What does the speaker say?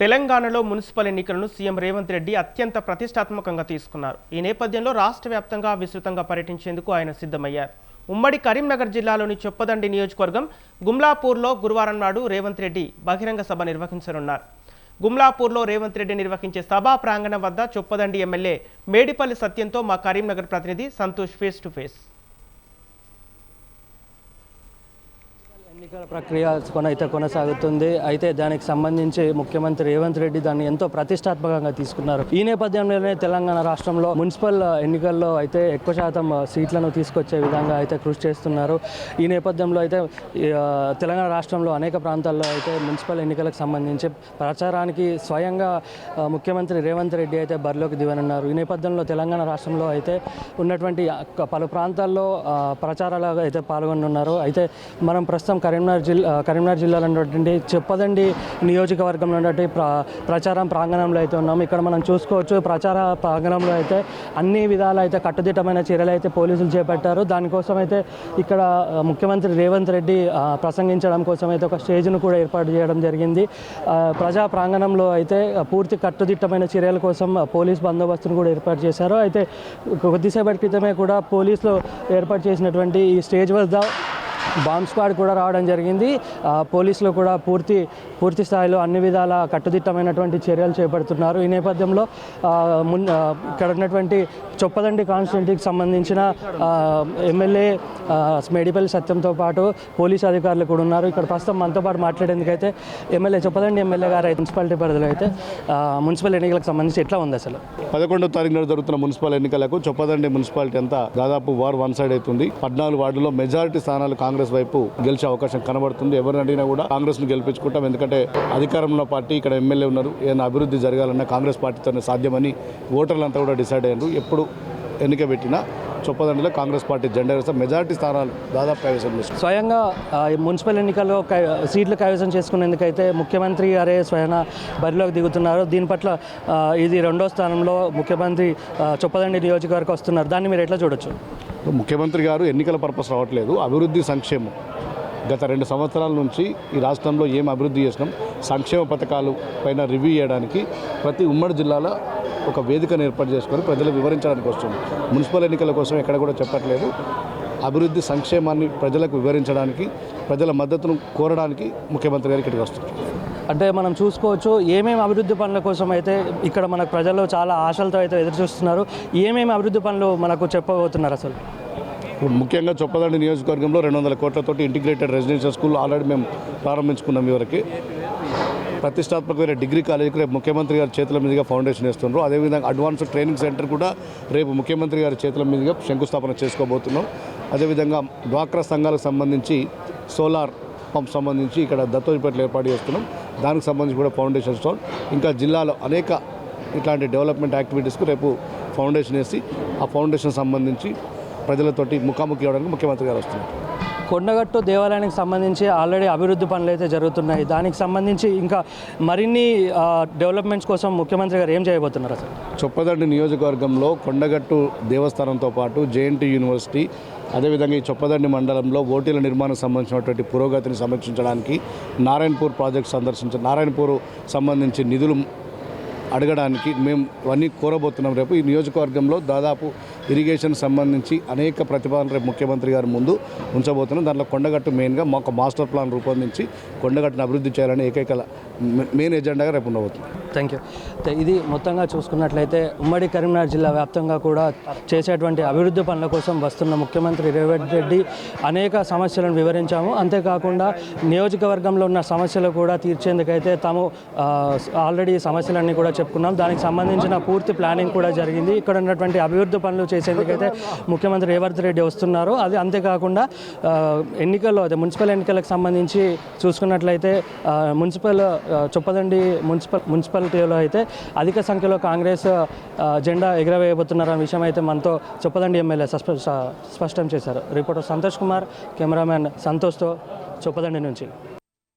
తెలంగాణలో మున్సిపల్ ఎన్నికలను సీఎం రేవంత్ రెడ్డి అత్యంత ప్రతిష్టాత్మకంగా తీసుకున్నారు. ఈ నేపథ్యంలో రాష్ట్ర వ్యాప్తంగా విస్తృతంగా పర్యటించేందుకు ఆయన సిద్ధమయ్యారు. ఉమ్మడి కరీంనగర్ జిల్లాలోని చొప్పదండి నియోజకవర్గం గుమ్లాపూర్లో గురువారం నాడు రేవంత్ రెడ్డి బహిరంగ సభ నిర్వహించనున్నారు. గుమ్లాపూర్లో రేవంత్ రెడ్డి నిర్వహించే సభా ప్రాంగణం వద్ద చొప్పదండి ఎమ్మెల్యే మేడిపల్లి సత్యంతో మా కరీంనగర్ ప్రతినిధి సంతోష్ ఫేస్ టు ఫేస్. ఎన్నికల ప్రక్రియ అయితే కొనసాగుతుంది. అయితే దానికి సంబంధించి ముఖ్యమంత్రి రేవంత్ రెడ్డి దాన్ని ఎంతో ప్రతిష్టాత్మకంగా తీసుకున్నారు. ఈ నేపథ్యంలోనే తెలంగాణ రాష్ట్రంలో మున్సిపల్ ఎన్నికల్లో అయితే ఎక్కువ శాతం సీట్లను తీసుకొచ్చే విధంగా అయితే కృషి చేస్తున్నారు. ఈ నేపథ్యంలో అయితే తెలంగాణ రాష్ట్రంలో అనేక ప్రాంతాల్లో అయితే మున్సిపల్ ఎన్నికలకు సంబంధించి ప్రచారానికి స్వయంగా ముఖ్యమంత్రి రేవంత్ రెడ్డి అయితే బరిలోకి దిగనున్నారు. ఈ నేపథ్యంలో తెలంగాణ రాష్ట్రంలో అయితే ఉన్నటువంటి పలు ప్రాంతాల్లో ప్రచారాలు అయితే పాల్గొనున్నారు. అయితే మనం ప్రస్తుతం కరీంనగర్ జిల్లాలో ఉన్నటువంటి చొప్పదండి నియోజకవర్గంలో ఉన్నటువంటి ప్రచారం ప్రాంగణంలో అయితే ఉన్నాము. ఇక్కడ మనం చూసుకోవచ్చు, ప్రచార ప్రాంగణంలో అయితే అన్ని విధాలు అయితే కట్టుదిట్టమైన చర్యలు అయితే పోలీసులు చేపట్టారు. దానికోసం అయితే ఇక్కడ ముఖ్యమంత్రి రేవంత్ రెడ్డి ప్రసంగించడం కోసం అయితే ఒక స్టేజ్ను కూడా ఏర్పాటు చేయడం జరిగింది. ప్రజా ప్రాంగణంలో అయితే పూర్తి కట్టుదిట్టమైన చర్యల కోసం పోలీస్ బందోబస్తును కూడా ఏర్పాటు చేశారు. అయితే కొద్దిసేపటి క్రితమే కూడా పోలీసులు ఏర్పాటు చేసినటువంటి ఈ స్టేజ్ వద్ద బాంబ్ స్క్వాడ్ కూడా రావడం జరిగింది. పోలీసులు కూడా పూర్తి స్థాయిలో అన్ని విధాల కట్టుదిట్టమైనటువంటి చర్యలు చేపడుతున్నారు. ఈ నేపథ్యంలో ఇక్కడ ఉన్నటువంటి చొప్పదండి కాన్స్టిట్యూన్సీకి సంబంధించిన ఎమ్మెల్యే మేడిపల్లి సత్యంతో పాటు పోలీసు అధికారులు కూడా ఉన్నారు. ఇక్కడ ప్రస్తుతం మనతో పాటు మాట్లాడేందుకైతే చొప్పదండి ఎమ్మెల్యే గారు అయితే మున్సిపాలిటీ పరిధిలో అయితే మున్సిపల్ ఎన్నికలకు సంబంధించి ఎట్లా ఉంది అసలు? 11వ తారీఖున జరుగుతున్న మున్సిపల్ ఎన్నికలకు చొప్పదండి మున్సిపాలిటీ అంతా దాదాపు వార్ వన్ సైడ్ అవుతుంది. 14 వార్డుల్లో మెజారిటీ స్థానాలు కాంగ్రెస్ వైపు గెలిచే అవకాశం కనబడుతుంది. ఎవరిని అడిగినా కూడా కాంగ్రెస్ ను గెలిపించుకుంటాం, ఎందుకంటే అధికారంలో పార్టీ, ఇక్కడ ఎమ్మెల్యే ఉన్నారు. ఏదైనా అభివృద్ధి జరగాలన్నా కాంగ్రెస్ పార్టీతోనే సాధ్యమని ఓటర్లంతా కూడా డిసైడ్ అయ్యారు. ఎప్పుడు ఎన్నిక పెట్టినా చొప్పదండిలో కాంగ్రెస్ పార్టీ జెండా వేస్తే మెజారిటీ స్థానాలు దాదాపు కైవసం చేస్తారు. స్వయంగా మున్సిపల్ ఎన్నికల్లో సీట్లు కైవసం చేసుకునేందుకైతే ముఖ్యమంత్రి గారే స్వయం బరిలోకి దిగుతున్నారు. దీని పట్ల ఇది 2వ స్థానంలో ముఖ్యమంత్రి చొప్పదండి నియోజకవర్గం వస్తున్నారు. దాన్ని మీరు ఎట్లా చూడొచ్చు? ముఖ్యమంత్రి గారు ఎన్నికల పర్పస్ రావట్లేదు, అభివృద్ధి సంక్షేమం. గత 2 సంవత్సరాల నుంచి ఈ రాష్ట్రంలో ఏం అభివృద్ధి చేసినాం, సంక్షేమ పథకాలు పైన రివ్యూ చేయడానికి ప్రతి ఉమ్మడి జిల్లాలో ఒక వేదికను ఏర్పాటు చేసుకొని ప్రజలకు వివరించడానికి వస్తుంది. మున్సిపల్ ఎన్నికల కోసం ఎక్కడ కూడా చెప్పట్లేదు. అభివృద్ధి సంక్షేమాన్ని ప్రజలకు వివరించడానికి, ప్రజల మద్దతును కోరడానికి ముఖ్యమంత్రి గారు ఇక్కడికి వస్తున్నారు. అంటే మనం చూసుకోవచ్చు, ఏమేమి అభివృద్ధి పనుల కోసం అయితే ఇక్కడ మనకు ప్రజలు చాలా ఆశలతో అయితే ఎదురు చూస్తున్నారు. ఏమేమి అభివృద్ధి పనులు మనకు చెప్పబోతున్నారు అసలు? ముఖ్యంగా చొప్పదండి నియోజకవర్గంలో 200 కోట్లతోటి ఇంటిగ్రేటెడ్ రెసిడెన్షియల్ స్కూల్ ఆల్రెడీ మేము ప్రారంభించుకున్నాం. ఇవరికి ప్రతిష్టాత్మకమైన డిగ్రీ కాలేజీకి రేపు ముఖ్యమంత్రి గారి చేతుల మీదుగా ఫౌండేషన్ వేస్తున్నారు. అదేవిధంగా అడ్వాన్స్డ్ ట్రైనింగ్ సెంటర్ కూడా రేపు ముఖ్యమంత్రి గారి చేతుల మీదుగా శంకుస్థాపన చేసుకోబోతున్నాం. అదేవిధంగా డ్వాక్రా సంఘాలకు సంబంధించి సోలార్ పంప్ సంబంధించి ఇక్కడ దత్తోజిపేటలో ఏర్పాటు చేస్తున్నాం. దానికి సంబంధించి కూడా ఫౌండేషన్ స్టోన్, ఇంకా జిల్లాలో అనేక ఇట్లాంటి డెవలప్మెంట్ యాక్టివిటీస్కు రేపు ఫౌండేషన్ వేసి ఆ ఫౌండేషన్ సంబంధించి ప్రజలతోటి ముఖాముఖి అవ్వడానికి ముఖ్యమంత్రి గారు వస్తున్నారు. కొండగట్టు దేవాలయానికి సంబంధించి ఆల్రెడీ అభివృద్ధి పనులు అయితే జరుగుతున్నాయి. దానికి సంబంధించి ఇంకా మరిన్ని డెవలప్మెంట్స్ కోసం ముఖ్యమంత్రి గారు ఏం చేయబోతున్నారు అసలు? చొప్పదండి నియోజకవర్గంలో కొండగట్టు దేవస్థానంతో పాటు జేఎన్టీ యూనివర్సిటీ, అదేవిధంగా ఈ చొప్పదండి మండలంలో ఓటీల నిర్మాణం సంబంధించినటువంటి పురోగతిని సమీక్షించడానికి నారాయణపూర్ ప్రాజెక్ట్ నారాయణపూర్ సంబంధించి నిధులు అడగడానికి మేము అన్నీ కోరబోతున్నాం. రేపు ఈ నియోజకవర్గంలో దాదాపు ఇరిగేషన్ సంబంధించి అనేక ప్రతిపాదనలు రేపు ముఖ్యమంత్రి గారి ముందు ఉంచబోతున్నాం. దాంట్లో కొండగట్టు మెయిన్గా మాకు మాస్టర్ ప్లాన్ రూపొందించి కొండగట్టును అభివృద్ధి చేయాలని ఏకైక మెయిన్ ఎజెండాగా రేపు ఉండబోతుంది. Thank you. ఇది మొత్తంగా చూసుకున్నట్లయితే ఉమ్మడి కరీంనగర్ జిల్లా వ్యాప్తంగా కూడా చేసేటువంటి అభివృద్ధి పనుల కోసం వస్తున్న ముఖ్యమంత్రి రేవంత్ రెడ్డి అనేక సమస్యలను వివరించాము. అంతేకాకుండా నియోజకవర్గంలో ఉన్న సమస్యలు కూడా తీర్చేందుకైతే తాము ఆల్రెడీ సమస్యలన్నీ కూడా చెప్పుకున్నాం. దానికి సంబంధించిన పూర్తి ప్లానింగ్ కూడా జరిగింది. ఇక్కడ ఉన్నటువంటి అభివృద్ధి పనులు చేసేందుకైతే ముఖ్యమంత్రి రేవంత్ రెడ్డి వస్తున్నారు. అది అంతేకాకుండా ఎన్నికల్లో మున్సిపల్ ఎన్నికలకు సంబంధించి చూసుకున్నట్లయితే చొప్పదండి మున్సిపాలిటీలో అయితే అధిక సంఖ్యలో కాంగ్రెస్ జెండా ఎగరవేయబోతున్నారన్న విషయం అయితే మనతో చొప్పదండి ఎమ్మెల్యే స్పష్టం చేశారు. రిపోర్టర్ సంతోష్ కుమార్, కెమెరామ్యాన్ సంతోష్తో చొప్పదండి నుంచి.